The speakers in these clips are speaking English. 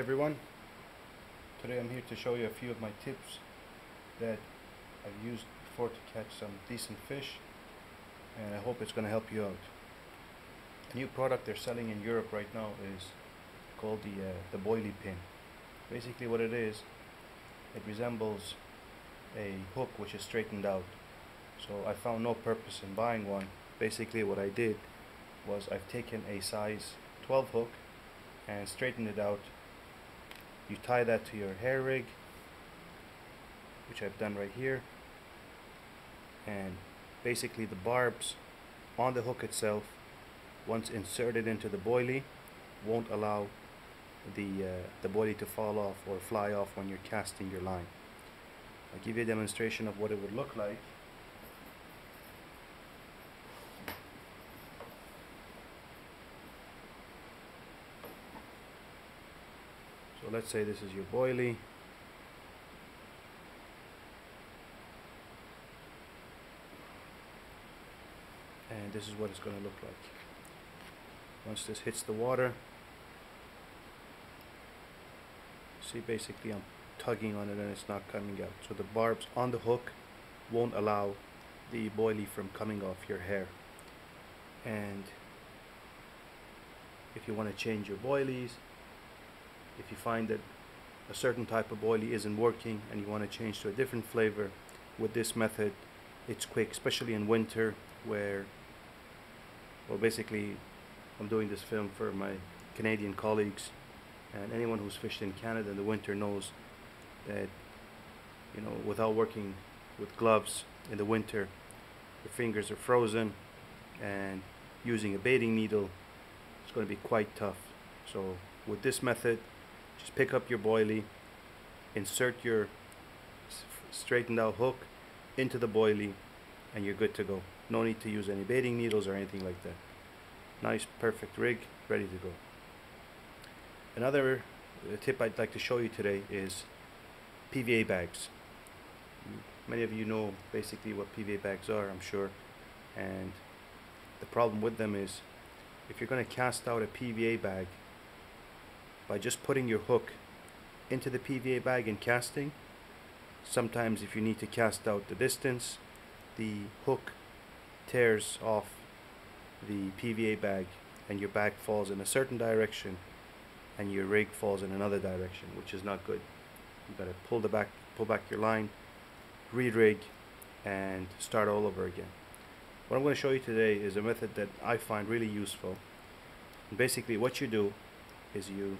everyone, today I'm here to show you a few of my tips that I've used before to catch some decent fish, and I hope it's going to help you out. A new product they're selling in Europe right now is called the boilie pin. Basically what it is, it resembles a hook which is straightened out. So I found no purpose in buying one. Basically what I did was I've taken a size 12 hook and straightened it out. You tie that to your hair rig, which I've done right here, and basically the barbs on the hook itself, once inserted into the boilie, won't allow the boilie to fall off or fly off when you're casting your line. I'll give you a demonstration of what it would look like. So let's say this is your boilie. And this is what it's going to look like. Once this hits the water, see, basically I'm tugging on it and it's not coming out. So the barbs on the hook won't allow the boilie from coming off your hair. And if you want to change your boilies, if you find that a certain type of boilie isn't working and you want to change to a different flavor, with this method it's quick, especially in winter where, well, basically I'm doing this film for my Canadian colleagues, and anyone who's fished in Canada in the winter knows that, you know, without working with gloves in the winter, your fingers are frozen, and using a baiting needle is going to be quite tough. So with this method, just pick up your boilie, insert your straightened out hook into the boilie, and you're good to go. No need to use any baiting needles or anything like that. Nice, perfect rig, ready to go. Another tip I'd like to show you today is PVA bags. Many of you know basically what PVA bags are, I'm sure, and the problem with them is if you're going to cast out a PVA bag, by just putting your hook into the PVA bag and casting, sometimes if you need to cast out the distance, the hook tears off the PVA bag and your bag falls in a certain direction and your rig falls in another direction, which is not good. You gotta pull back your line, re-rig, and start all over again. What I'm going to show you today is a method that I find really useful. And basically what you do is you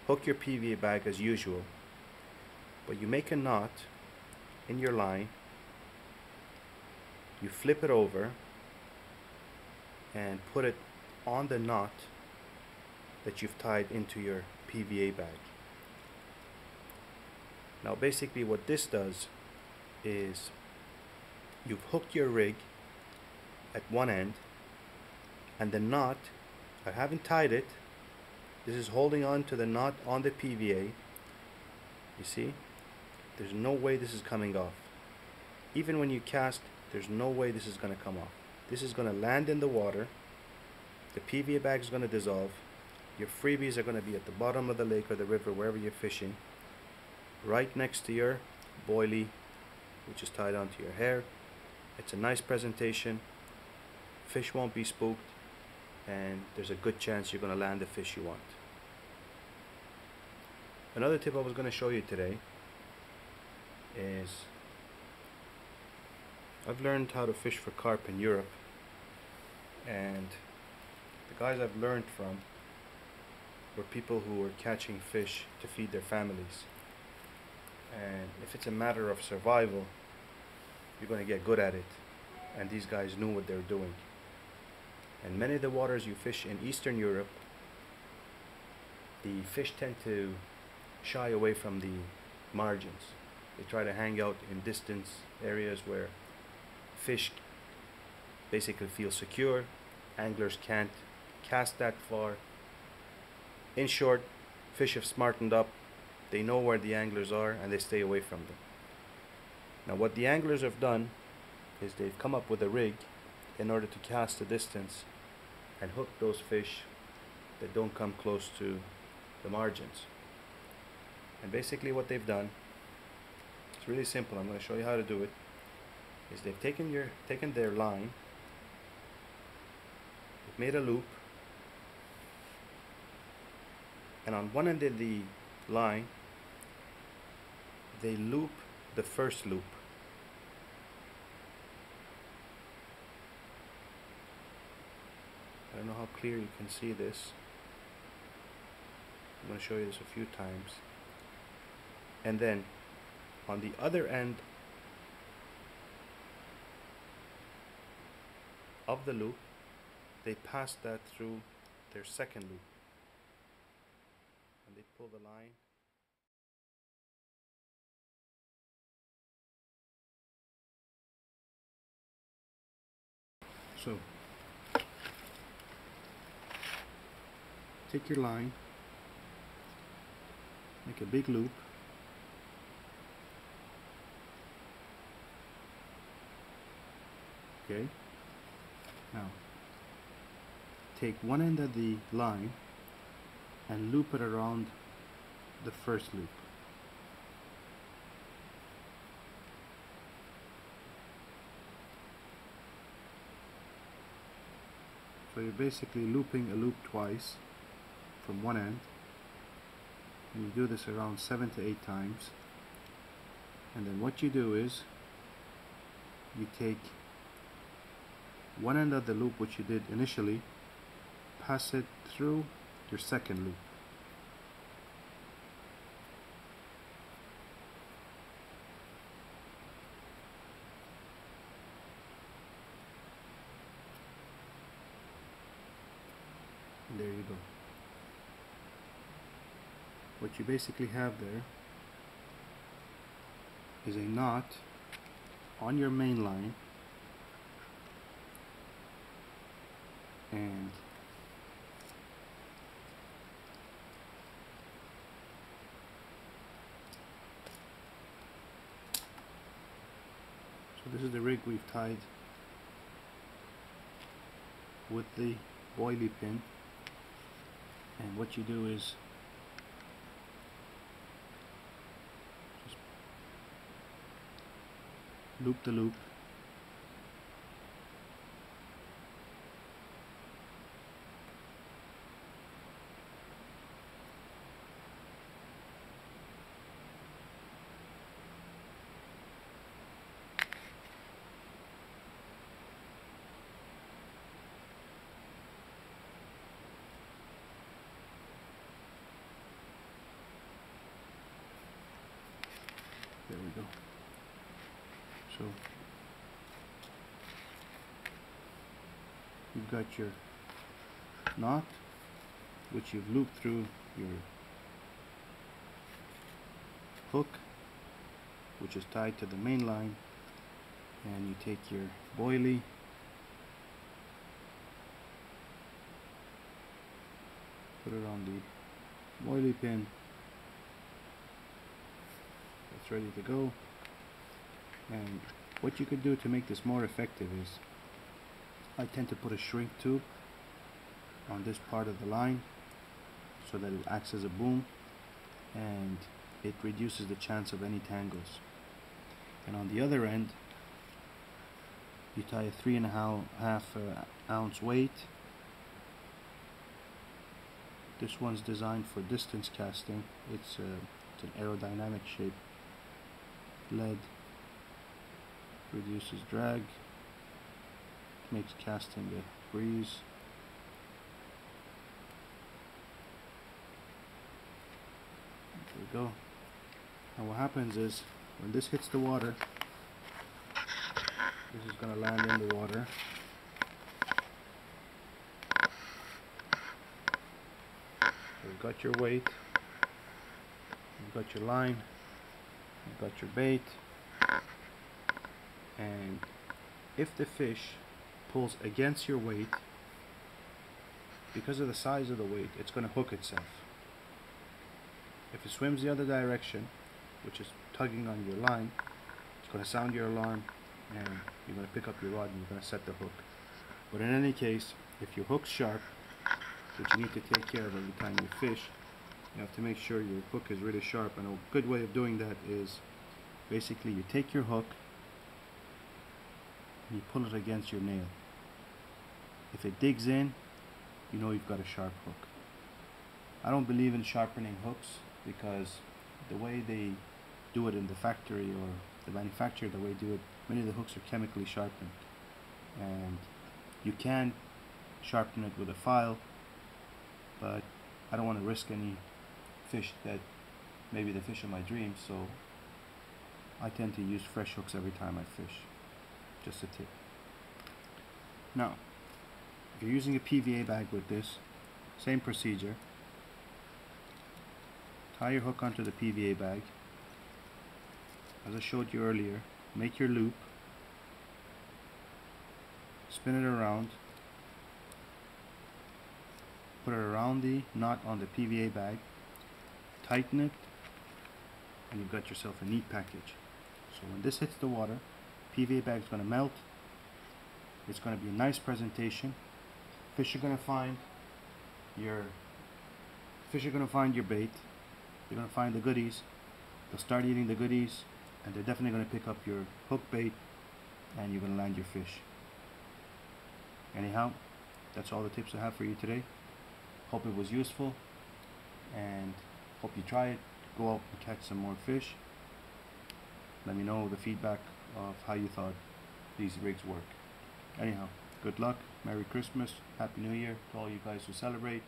hook your PVA bag as usual, but you make a knot in your line, you flip it over and put it on the knot that you've tied into your PVA bag. Now basically what this does is you've hooked your rig at one end, and the knot, I haven't tied it, this is holding on to the knot on the PVA. You see, there's no way this is coming off. Even when you cast, there's no way this is going to come off. This is going to land in the water, the PVA bag is going to dissolve, your freebies are going to be at the bottom of the lake or the river, wherever you're fishing, right next to your boilie, which is tied onto your hair. It's a nice presentation, fish won't be spooked, and there's a good chance you're going to land the fish you want. Another tip I was going to show you today is I've learned how to fish for carp in Europe, and the guys I've learned from were people who were catching fish to feed their families. And if it's a matter of survival, you're going to get good at it, and these guys knew what they were doing. And many of the waters you fish in Eastern Europe, the fish tend to shy away from the margins. They try to hang out in distant areas where fish basically feel secure. Anglers can't cast that far. In short, fish have smartened up. They know where the anglers are and they stay away from them. Now what the anglers have done is they've come up with a rig in order to cast a distance and hook those fish that don't come close to the margins. And basically what they've done, it's really simple. I'm going to show you how to do it. Is they've taken their line, they've made a loop, and on one end of the line they loop the first loop. I don't know how clear you can see this. I'm going to show you this a few times. And then on the other end of the loop, they pass that through their second loop. And they pull the line. So, take your line, make a big loop, okay? Now, take one end of the line and loop it around the first loop. So you're basically looping a loop twice from one end, and you do this around 7 to 8 times. And then what you do is you take one end of the loop which you did initially, pass it through your second loop. And there you go. What you basically have there is a knot on your main line, and so this is the rig we've tied with the boilie pin. And what you do is just loop the loop, there we go. So you've got your knot which you've looped through your hook which is tied to the main line, and you take your boilie, put it on the boilie pin. It's ready to go. And what you could do to make this more effective is I tend to put a shrink tube on this part of the line so that it acts as a boom and it reduces the chance of any tangles. And on the other end you tie a 3.5 ounce weight. This one's designed for distance casting. It's an aerodynamic shape. Lead reduces drag, makes casting a breeze. There we go. And what happens is when this hits the water, this is going to land in the water. So you've got your weight, you've got your line, you've got your bait, and if the fish pulls against your weight, because of the size of the weight, it's going to hook itself. If it swims the other direction, which is tugging on your line, it's going to sound your alarm and you're going to pick up your rod and you're going to set the hook. But in any case, if your hook's sharp, which you need to take care of every time you fish, You have to make sure your hook is really sharp, and a good way of doing that is basically you take your hook and you pull it against your nail. If it digs in, you know you've got a sharp hook. I don't believe in sharpening hooks because the way they do it in the factory or the manufacturer, the way they do it, many of the hooks are chemically sharpened, and you can sharpen it with a file, but I don't want to risk any fish that maybe the fish of my dreams, so I tend to use fresh hooks every time I fish. Just a tip. Now, if you're using a PVA bag with this, same procedure. Tie your hook onto the PVA bag. As I showed you earlier, make your loop, spin it around, put it around the knot on the PVA bag, tighten it, and you've got yourself a neat package. So when this hits the water, PVA bag is going to melt. It's going to be a nice presentation. Fish are going to find your bait. They're going to find the goodies. They'll start eating the goodies, and they're definitely going to pick up your hook bait, and you're going to land your fish. Anyhow, that's all the tips I have for you today. Hope it was useful, and hope you try it. Go out and catch some more fish. Let me know the feedback of how you thought these rigs work. Anyhow, good luck, Merry Christmas, Happy New Year to all you guys who celebrate.